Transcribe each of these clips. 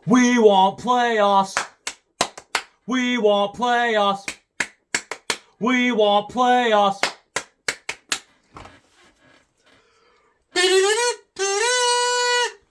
We want playoffs. We want playoffs. We want playoffs.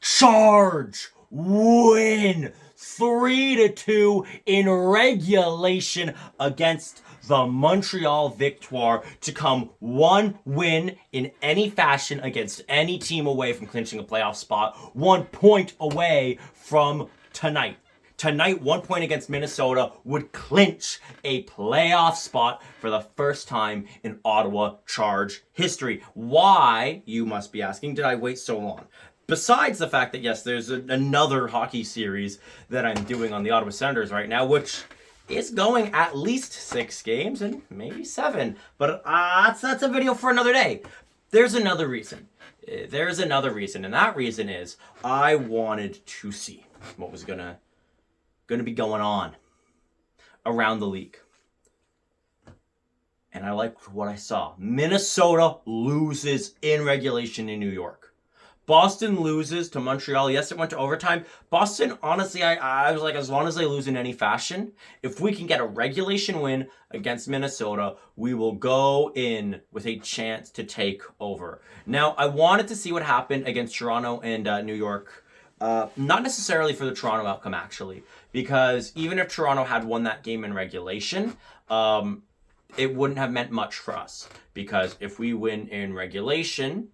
Charge win 3-2 in regulation against the Montreal Victoire to come one win in any fashion against any team away from clinching a playoff spot, 1 point away from tonight. Tonight, 1 point against Minnesota would clinch a playoff spot for the first time in Ottawa Charge history. Why, you must be asking, did I wait so long? Besides the fact that, yes, there's another hockey series that I'm doing on the Ottawa Senators right now, which is going at least 6 games and maybe 7. But that's a video for another day. There's another reason. And that reason is I wanted to see what was going to be going on around the league. And I liked what I saw. Minnesota loses in regulation in New York. Boston loses to Montreal. Yes, it went to overtime. Boston, honestly, I was like, as long as they lose in any fashion, if we can get a regulation win against Minnesota, we will go in with a chance to take over. Now, I wanted to see what happened against Toronto and New York. Not necessarily for the Toronto outcome, actually, because even if Toronto had won that game in regulation, it wouldn't have meant much for us. Because if we win in regulation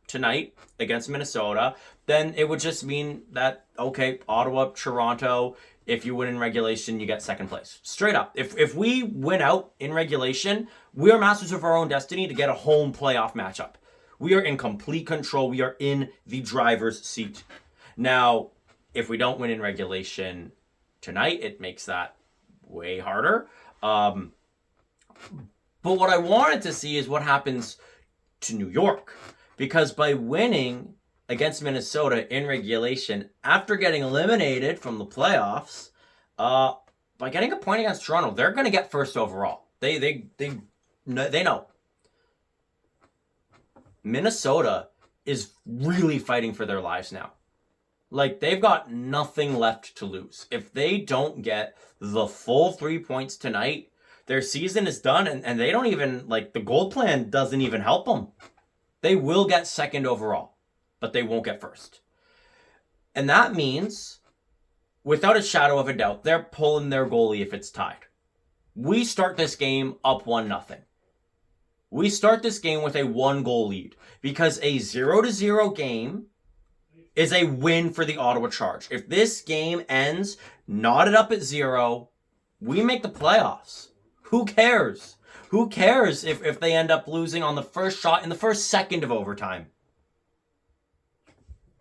tonight against Minnesota, then it would just mean that, okay, Ottawa, Toronto, if you win in regulation, you get second place. Straight up. If we win out in regulation, we are masters of our own destiny to get a home playoff matchup. We are in complete control. We are in the driver's seat. Now, if we don't win in regulation tonight, it makes that way harder. But what I wanted to see is what happens to New York. Because by winning against Minnesota in regulation, after getting eliminated from the playoffs, by getting a point against Toronto, they're going to get first overall. They know. Minnesota is really fighting for their lives now. Like, they've got nothing left to lose. If they don't get the full 3 points tonight, their season is done, and they don't even, like, the gold plan doesn't even help them. They will get second overall, but they won't get first. And that means, without a shadow of a doubt, they're pulling their goalie if it's tied. We start this game up 1-0. We start this game with a 1-goal lead, because a 0-0 game is a win for the Ottawa Charge. If this game ends knotted up at 0, we make the playoffs. Who cares? Who cares if they end up losing on the first shot in the first second of overtime?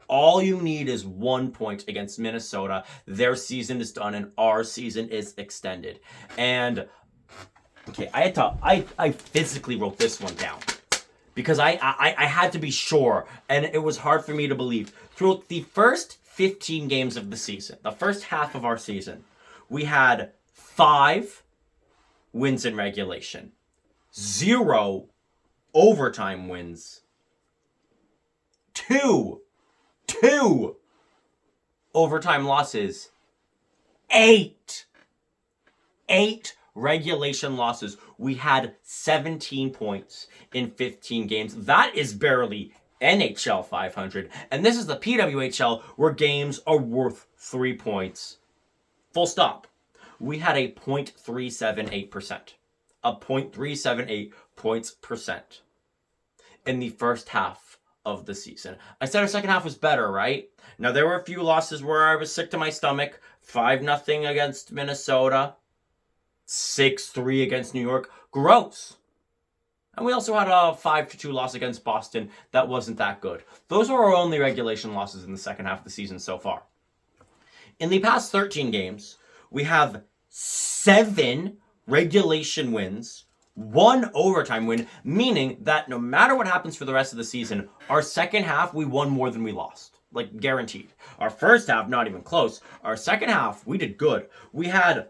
All you need is 1 point against Minnesota. Their season is done and our season is extended. And, okay, I physically wrote this one down. Because I had to be sure, and it was hard for me to believe. Throughout the first 15 games of the season, the first half of our season, we had 5 wins in regulation, 0 overtime wins, 2 overtime losses, 8 regulation losses. We had 17 points in 15 games. That is barely NHL 500. And this is the PWHL, where games are worth 3 points. Full stop. We had a .378%. A .378 points percent in the first half of the season. I said our second half was better, right? Now, there were a few losses where I was sick to my stomach. 5-0 against Minnesota. 6-3 against New York. Gross. And we also had a 5-2 loss against Boston. That wasn't that good. Those were our only regulation losses in the second half of the season so far. In the past 13 games, we have 7 regulation wins, 1 overtime win, meaning that no matter what happens for the rest of the season, our second half, we won more than we lost. Like, guaranteed. Our first half, not even close. Our second half, we did good. We had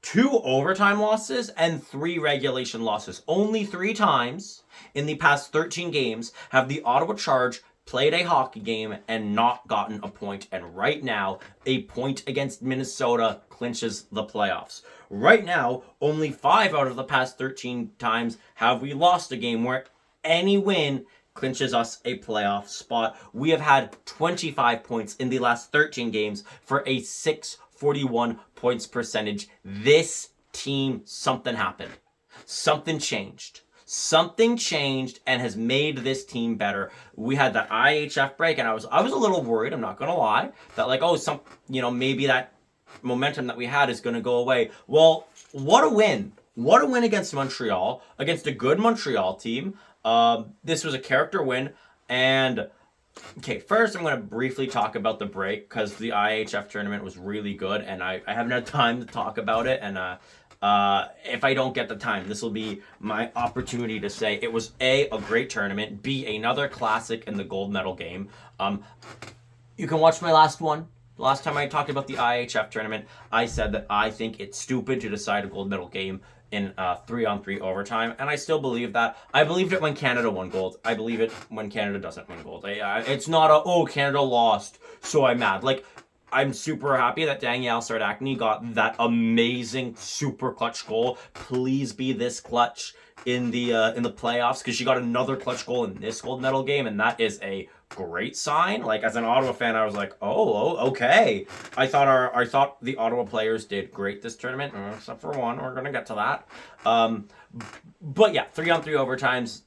2 overtime losses and 3 regulation losses. Only 3 times in the past 13 games have the Ottawa Charge played a hockey game and not gotten a point. And right now, a point against Minnesota clinches the playoffs. Right now, only 5 out of the past 13 times have we lost a game where any win clinches us a playoff spot. We have had 25 points in the last 13 games for a 641 points percentage. This team, something happened. Something changed. Something changed and has made this team better. We had that IHF break, and I was a little worried, I'm not gonna lie, that like, maybe that momentum that we had is gonna go away. Well, what a win. What a win against Montreal, against a good Montreal team. This was a character win, and okay, first I'm going to briefly talk about the break, because the IHF tournament was really good, and I haven't had time to talk about it, and if I don't get the time, this will be my opportunity to say it was A, a great tournament, B, another classic in the gold medal game. You can watch my last one. Last time I talked about the IHF tournament, I said that I think it's stupid to decide a gold medal game in 3-on-3 overtime, and I still believe that. I believed it when Canada won gold. I believe it when Canada doesn't win gold. It's not Canada lost, so I'm mad. Like, I'm super happy that Danielle Sardakny got that amazing super clutch goal. Please be this clutch in the playoffs, because she got another clutch goal in this gold medal game, and that is a great sign. Like, as an Ottawa fan, I was like, okay. I thought the Ottawa players did great this tournament, except for one. We're gonna get to that. But yeah, 3-on-3 overtimes,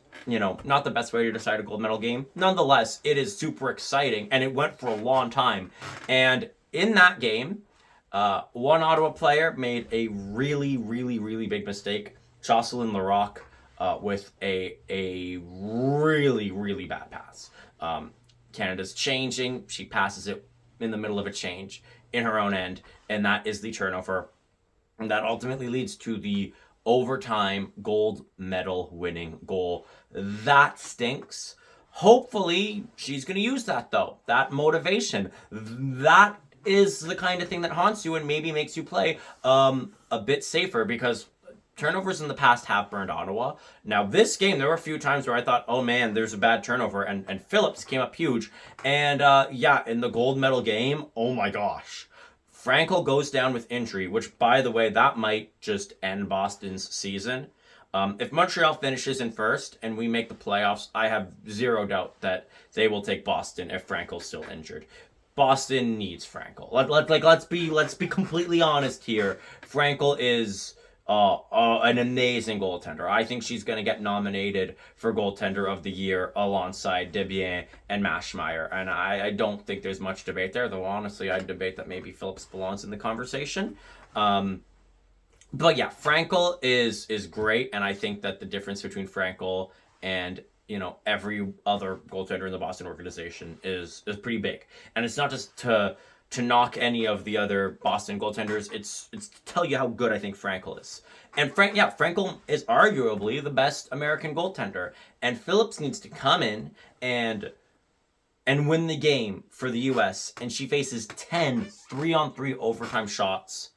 not the best way to decide a gold medal game. Nonetheless, it is super exciting, and it went for a long time. And in that game, one Ottawa player made a really, really, really big mistake. Jocelyn Larocque with a really, really bad pass. Canada's changing. She passes it in the middle of a change in her own end, and that is the turnover. And that ultimately leads to the overtime gold medal winning goal. That stinks. Hopefully, she's going to use that, though. That motivation. That is the kind of thing that haunts you and maybe makes you play a bit safer, because turnovers in the past have burned Ottawa. Now, this game, there were a few times where I thought, oh man, there's a bad turnover, and Phillips came up huge. And in the gold medal game, oh my gosh. Frankel goes down with injury, which, by the way, that might just end Boston's season. If Montreal finishes in first and we make the playoffs, I have zero doubt that they will take Boston if Frankel's still injured. Boston needs Frankel. Let's be completely honest here. Frankel is an amazing goaltender. I think she's going to get nominated for goaltender of the year alongside Desbiens and Maschmeyer, and I don't think there's much debate there, though honestly I'd debate that maybe Phillips belongs in the conversation. But yeah, Frankel is great, and I think that the difference between Frankel and every other goaltender in the Boston organization is pretty big. And it's not just to knock any of the other Boston goaltenders, it's to tell you how good I think Frankel is. And Frankel is arguably the best American goaltender. And Phillips needs to come in and win the game for the US, and she faces 10 3-on-3 overtime shots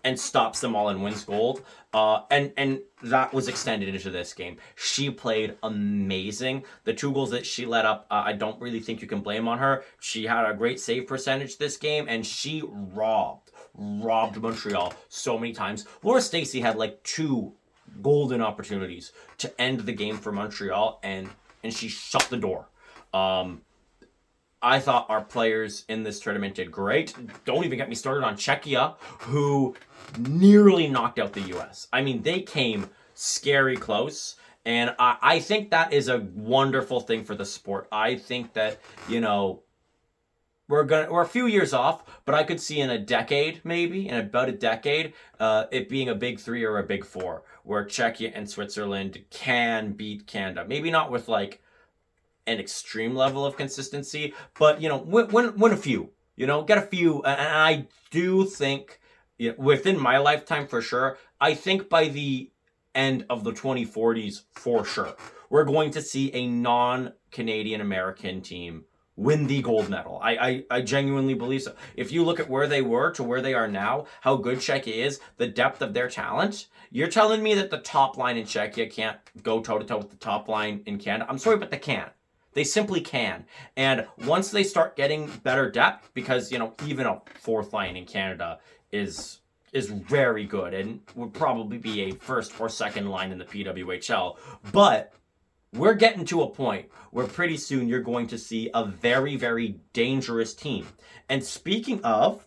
and stops them all and wins gold. And that was extended into this game. She played amazing. The 2 goals that she let up, I don't really think you can blame on her. She had a great save percentage this game, and she robbed Montreal so many times. Laura Stacey had like 2 golden opportunities to end the game for Montreal, and she shut the door. I thought our players in this tournament did great. Don't even get me started on Czechia, who nearly knocked out the US. I mean, they came scary close, and I think that is a wonderful thing for the sport. I think that, we're a few years off, but I could see in about a decade, it being a big 3 or a big 4, where Czechia and Switzerland can beat Canada. Maybe not with an extreme level of consistency, but win a few, get a few. And I do think within my lifetime, for sure, I think by the end of the 2040s, for sure, we're going to see a non-Canadian American team win the gold medal. I genuinely believe so. If you look at where they were to where they are now, how good Czechia is, the depth of their talent, you're telling me that the top line in Czechia can't go toe-to-toe with the top line in Canada? I'm sorry, but they can't. They simply can. And once they start getting better depth, because, even a fourth line in Canada is very good and would probably be a first or second line in the PWHL. But we're getting to a point where pretty soon you're going to see a very, very dangerous team. And speaking of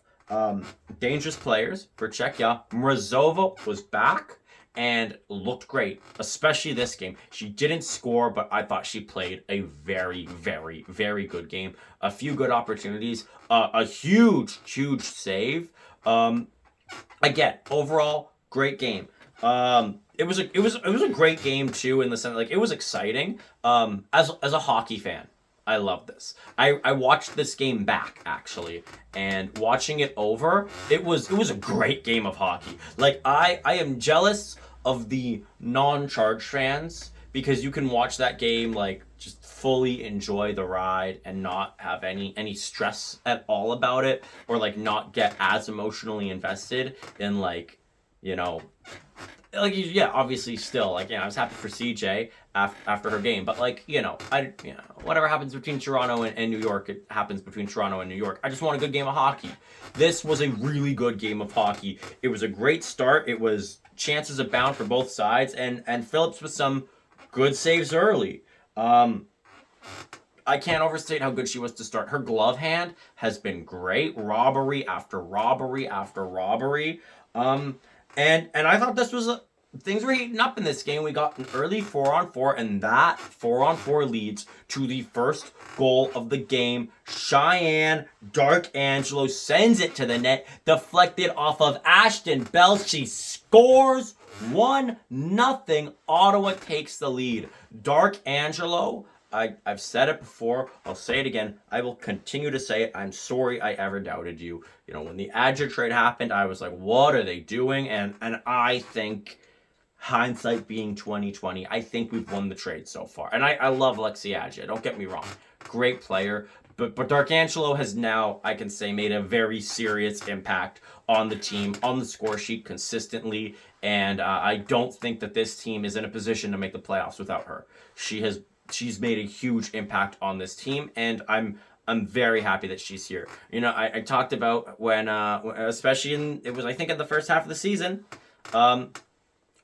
dangerous players for Czechia, Mrazova was back and looked great, especially this game. She didn't score, but I thought she played a very, very, very good game. A few good opportunities, a huge, huge save. Again, overall, great game. It was a great game too, in the sense it was exciting. As a hockey fan, I love this. I watched this game back actually, and watching it over, it was a great game of hockey. I am jealous of the non-Charge fans, because you can watch that game just fully enjoy the ride and not have any stress at all about it, or not get as emotionally invested in obviously still I was happy for CJ after her game, but whatever happens between Toronto and New York, it happens between Toronto and New York. I just want a good game of hockey. This was a really good game of hockey. It was a great start. It was chances abound for both sides, and Phillips with some good saves early. I can't overstate how good she was to start. Her glove hand has been great. Robbery after robbery after robbery. And I thought this was things were heating up in this game. We got an early 4-on-4, and that 4-on-4 leads to the first goal of the game. Cheyenne Darkangelo sends it to the net, deflected off of Ashton Bell. She scores 1-0. Ottawa takes the lead. Darkangelo, I've said it before, I'll say it again, I will continue to say it. I'm sorry I ever doubted you. When the Adja trade happened, I was like, what are they doing? And I think, hindsight being 2020, I think we've won the trade so far. And I love Lexi Adja, don't get me wrong. Great player. But Darkangelo has now, I can say, made a very serious impact on the team, on the score sheet consistently. And I don't think that this team is in a position to make the playoffs without her. She's made a huge impact on this team, and I'm very happy that she's here. I talked about when, especially I think in the first half of the season,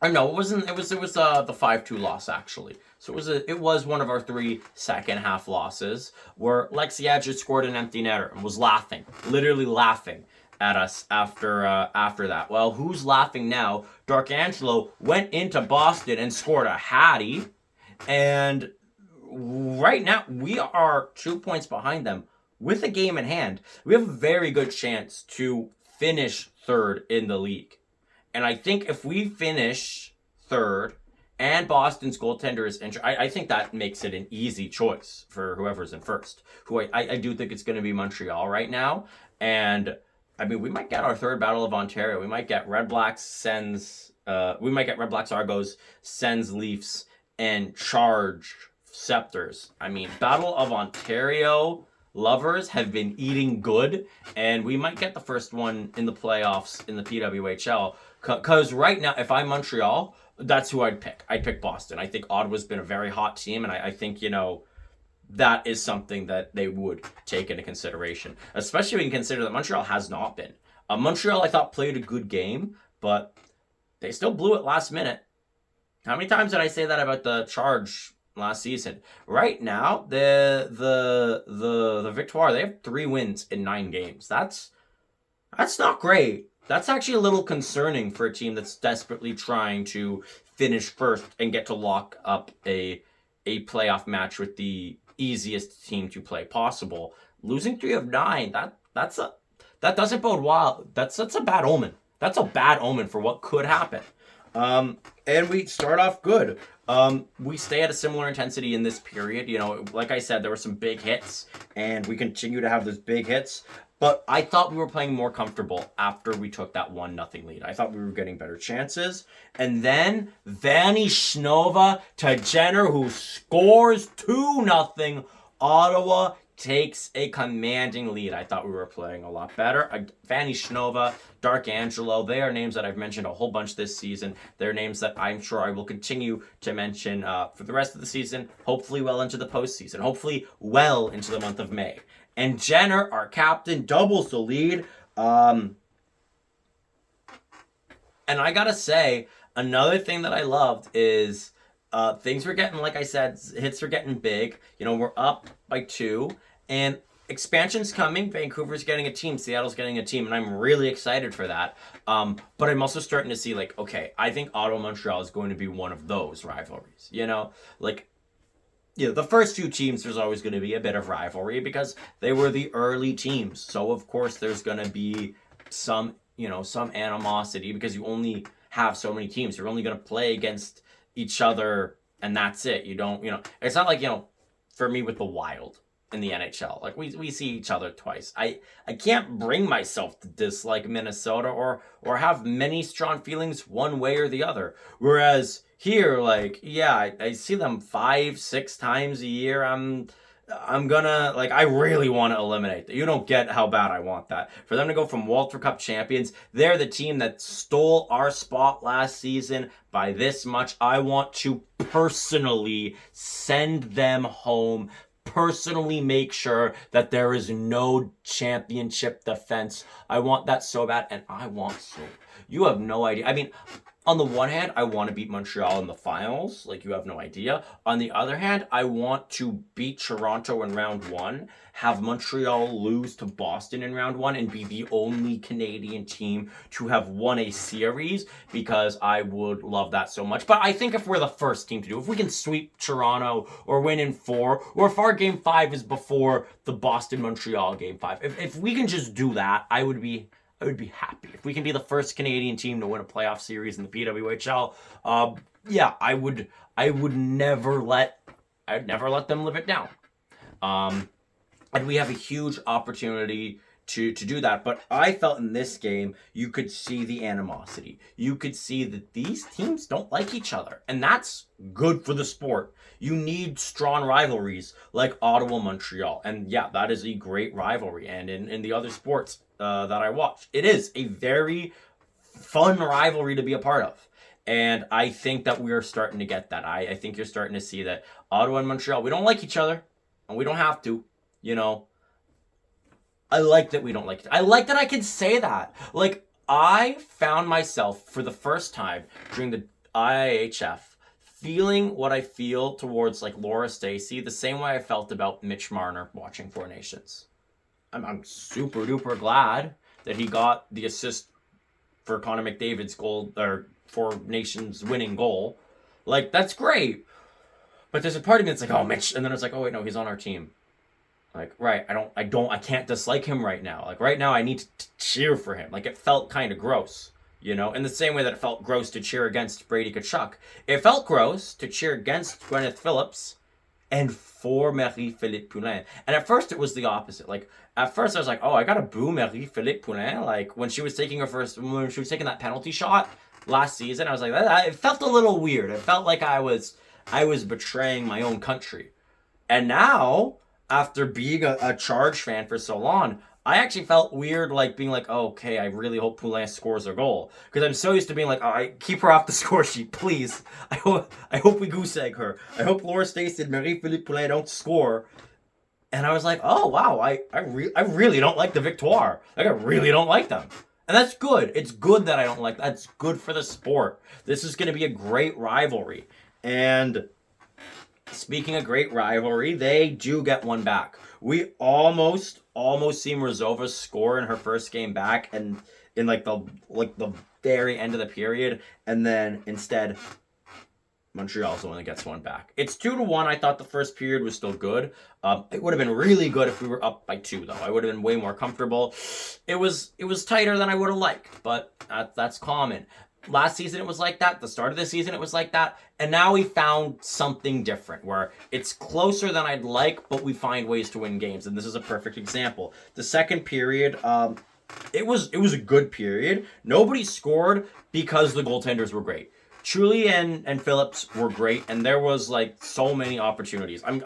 or no, it wasn't. It was the 5-2 loss actually. So it was one of our 3 second half losses where Lexi Adja scored an empty netter and was laughing, literally laughing at us after that. Well, who's laughing now? Darkangelo went into Boston and scored a hattie, and right now we are 2 points behind them with a game in hand. We have a very good chance to finish third in the league. And I think if we finish third and Boston's goaltender is injured, I think that makes it an easy choice for whoever's in first. Who I do think it's going to be Montreal right now. And we might get our third Battle of Ontario. We might get Red Blacks Argos, Sens Leafs, and Charge Scepters. Battle of Ontario lovers have been eating good, and we might get the first one in the playoffs in the PWHL. Because right now, if I'm Montreal, that's who I'd pick. I'd pick Boston. I think Ottawa's been a very hot team, and I think, that is something that they would take into consideration. Especially when you consider that Montreal has not been. Montreal, I thought, played a good game, but they still blew it last minute. How many times did I say that about the Charge last season? Right now, the Victoire, they have 3 wins in 9 games. That's not great. That's actually a little concerning for a team that's desperately trying to finish first and get to lock up a playoff match with the easiest team to play possible. Losing 3 of 9, that doesn't bode well. That's a bad omen. That's a bad omen for what could happen. And we start off good. We stay at a similar intensity in this period. Like I said, there were some big hits, and we continue to have those big hits. But I thought we were playing more comfortable after we took that 1-0 lead. I thought we were getting better chances. And then Vanny Schnova to Jenner, who scores 2-0. Ottawa takes a commanding lead. I thought we were playing a lot better. Fanny Shnova, Dark Angelo, they are names that I've mentioned a whole bunch this season. They're names that I'm sure I will continue to mention for the rest of the season, hopefully well into the postseason, hopefully well into the month of May. And Jenner, our captain, doubles the lead. And I gotta say, another thing that I loved is things were getting, like I said, hits were getting big. You know, we're up by 2, and expansion's coming. Vancouver's getting a team, Seattle's getting a team, and I'm really excited for that. But I'm also starting to see, like, okay, I think Ottawa Montreal is going to be one of those rivalries. You know, like, you know, the first 2 teams, there's always going to be a bit of rivalry because they were the early teams. So of course there's going to be some, you know, some animosity because you only have so many teams. You're only going to play against each other and that's it. You don't, you know, it's not like, you know, for me with the Wild in the NHL, like we see each other twice. I can't bring myself to dislike Minnesota or have many strong feelings one way or the other. Whereas here, like, yeah, I see them 5-6 times a year. I'm gonna, like, I really want to eliminate that. You don't get how bad I want that. For them to go from Walter Cup champions, they're the team that stole our spot last season by this much. I want to personally send them home, personally make sure that there is no championship defense. I want that so bad, and I want so. You have no idea. I mean, on the one hand, I want to beat Montreal in the finals. Like, you have no idea. On the other hand, I want to beat Toronto in round 1, have Montreal lose to Boston in round 1, and be the only Canadian team to have won a series, because I would love that so much. But I think if we're the first team to do, if we can sweep Toronto or win in 4, or if our game 5 is before the Boston-Montreal game 5, if we can just do that, I would be happy. If we can be the first Canadian team to win a playoff series in the PWHL, yeah, I'd never let them live it down. And we have a huge opportunity to do that. But I felt in this game, you could see the animosity. You could see that these teams don't like each other. And that's good for the sport. You need strong rivalries like Ottawa-Montreal. And yeah, that is a great rivalry. And in the other sports that I watch, it is a very fun rivalry to be a part of. And I think that we are starting to get that. I think you're starting to see that Ottawa and Montreal, we don't like each other. And we don't have to, you know. I like that we don't like it. I like that I can say that. Like, I found myself for the first time during the IIHF feeling what I feel towards, like, Laura Stacey, the same way I felt about Mitch Marner watching Four Nations. I'm super duper glad that he got the assist for Connor McDavid's goal, or Four Nations winning goal. Like, that's great. But there's a part of me that's like, oh, Mitch, and then it's like, oh wait, no, he's on our team. Like, right, I can't dislike him right now. Like, right now I need to cheer for him. Like, it felt kind of gross, you know? In the same way that it felt gross to cheer against Brady Tkachuk. It felt gross to cheer against Gwyneth Phillips and for Marie-Philippe Poulin. And at first it was the opposite. Like, at first I was like, oh, I gotta boo Marie-Philippe Poulin. Like, when she was taking that penalty shot last season, I was like, it felt a little weird. It felt like I was betraying my own country. And now, after being a Charge fan for so long, I actually felt weird, like, being like, oh, okay, I really hope Poulin scores a goal. Because I'm so used to being like, oh, keep her off the score sheet, please. I hope we goose egg her. I hope Laura Stacey and Marie-Philippe Poulin don't score. And I was like, oh, wow, I really don't like the Victoire. Like, I really don't like them. And that's good. It's good that I don't like that. That's good for the sport. This is going to be a great rivalry. And speaking of great rivalry, they do get one back. We almost seen Rozova score in her first game back, and in the very end of the period, and then instead Montreal's the one that gets one back. It's 2-1. I thought the first period was still good. It would have been really good if we were up by 2, though. I would have been way more comfortable. It was tighter than I would have liked, but that's common. Last season it was like that. The start of the season it was like that. And now we found something different where it's closer than I'd like, but we find ways to win games. And this is a perfect example. The second period, it was a good period. Nobody scored because the goaltenders were great. Chuli and Phillips were great, and there was like so many opportunities. I'm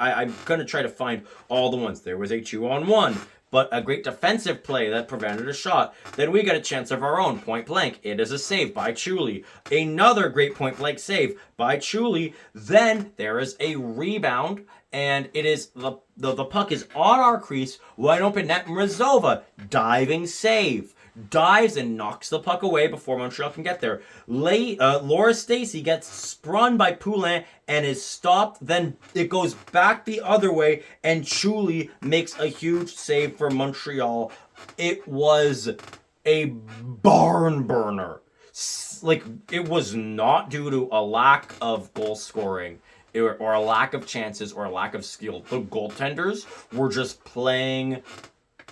gonna try to find all the ones. There was a 2-on-1, but a great defensive play that prevented a shot. Then we get a chance of our own, point blank. It is a save by Chuli. Another great point blank save by Chuli. Then there is a rebound, and it is the puck is on our crease, wide open net. Mrazova diving save. Dives and knocks the puck away before Montreal can get there. Laura Stacey gets sprung by Poulin and is stopped. Then it goes back the other way, and Chuli makes a huge save for Montreal. It was a barn burner. Like, it was not due to a lack of goal scoring or a lack of chances or a lack of skill. The goaltenders were just playing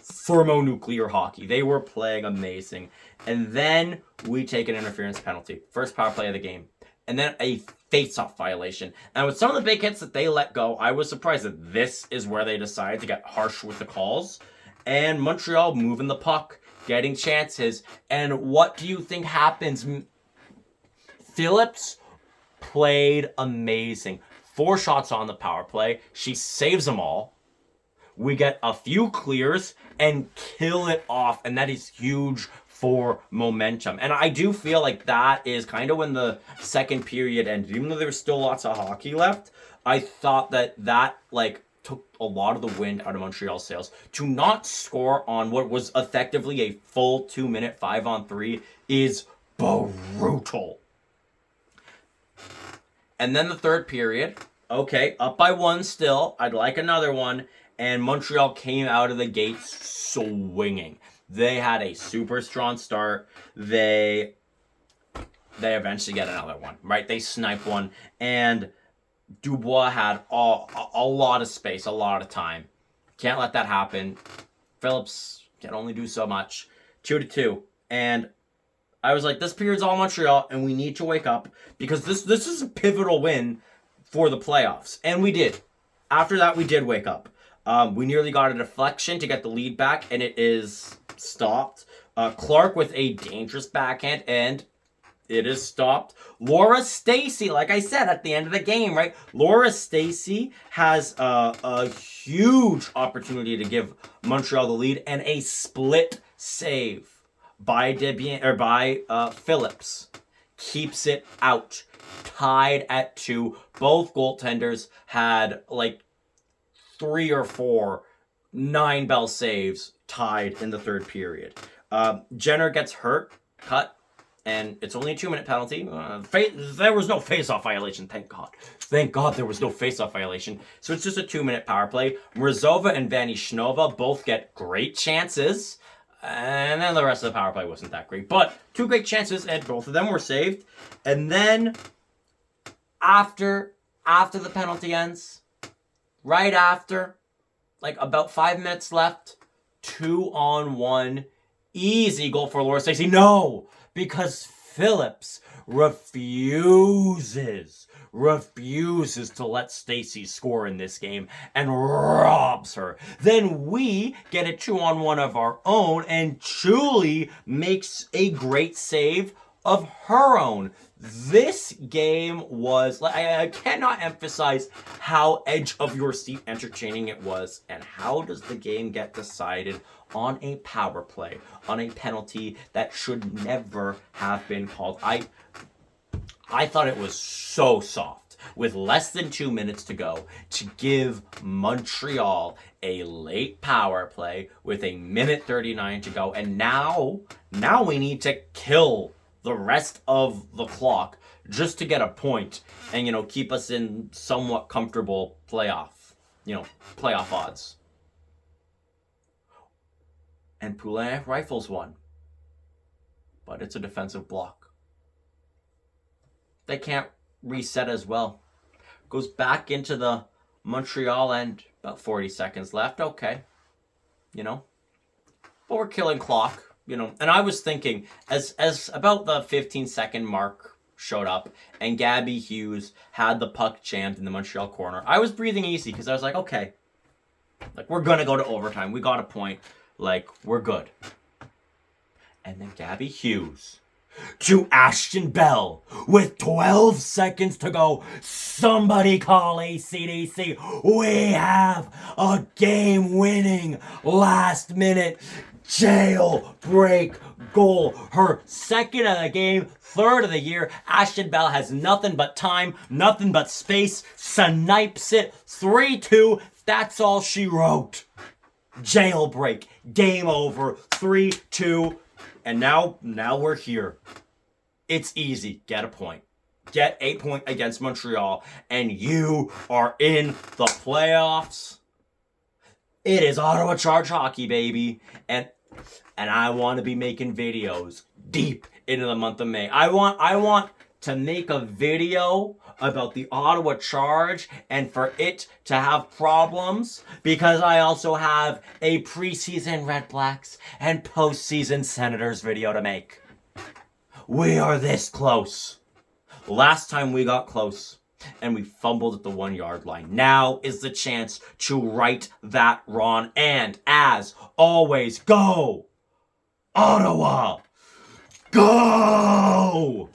thermonuclear hockey. They were playing amazing. And then we take an interference penalty. First power play of the game. And then a face-off violation. And with some of the big hits that they let go, I was surprised that this is where they decided to get harsh with the calls. And Montreal moving the puck, getting chances. And what do you think happens? Phillips played amazing. 4 shots on the power play. She saves them all. We get a few clears and kill it off, and that is huge for momentum. And I do feel like that is kind of when the second period ended. Even though there was still lots of hockey left, I thought that like took a lot of the wind out of Montreal's sails. To not score on what was effectively a full 2-minute 5-on-3 is brutal. And then the third period, okay, up by 1 still. I'd like another one. And Montreal came out of the gates swinging. They had a super strong start. They eventually get another one, right? They snipe one. And Dubois had a lot of space, a lot of time. Can't let that happen. Phillips can only do so much. 2-2. And I was like, this period's all Montreal, and we need to wake up. Because this is a pivotal win for the playoffs. And we did. After that, we did wake up. We nearly got a deflection to get the lead back, and it is stopped. Clark with a dangerous backhand, and it is stopped. Laura Stacey, like I said, at the end of the game, right? Laura Stacey has a huge opportunity to give Montreal the lead, and a split save by Phillips keeps it out. Tied at 2. Both goaltenders had like 3 or 4 9-bell saves tied in the third period. Jenner gets hurt, cut, and it's only a 2-minute penalty. There was no face-off violation, thank God. Thank God there was no face-off violation. So it's just a 2-minute power play. Mrazova and Vanishnova both get great chances. And then the rest of the power play wasn't that great. But 2 great chances, and both of them were saved. And then, after the penalty ends, right after, like about 5 minutes left, 2-on-1, easy goal for Laura Stacey. No, because Phillips refuses to let Stacey score in this game and robs her. Then we get a 2-on-1 of our own, and Chuli makes a great save of her own. This game was, I cannot emphasize how edge of your seat entertaining it was. And how does the game get decided? On a power play, on a penalty that should never have been called. I thought it was so soft, with less than 2 minutes to go, to give Montreal a late power play with 1:39 to go. And now we need to kill the rest of the clock just to get a point and, keep us in somewhat comfortable playoff odds. And Poulin rifles one. But it's a defensive block. They can't reset as well. Goes back into the Montreal end. About 40 seconds left. Okay. But we're killing clock. And I was thinking, as about the 15-second mark showed up, and Gabby Hughes had the puck jammed in the Montreal corner, I was breathing easy, because I was like, okay, we're going to go to overtime. We got a point. We're good. And then Gabby Hughes to Ashton Bell with 12 seconds to go. Somebody call ACDC. We have a game-winning last-minute jailbreak goal. Her second of the game, third of the year. Ashton Bell has nothing but time, nothing but space. Snipes it. 3-2. That's all she wrote. Jailbreak. Game over. 3-2. And now we're here. It's easy. Get a point. Get a point against Montreal, and you are in the playoffs. It is Ottawa Charge hockey, baby. And I want to be making videos deep into the month of May. I want to make a video about the Ottawa Charge and for it to have problems, because I also have a preseason Red Blacks and postseason Senators video to make. We are this close. Last time we got close and we fumbled at the 1 yard line. Now is the chance to right that wrong. And as always, go Ottawa! Go!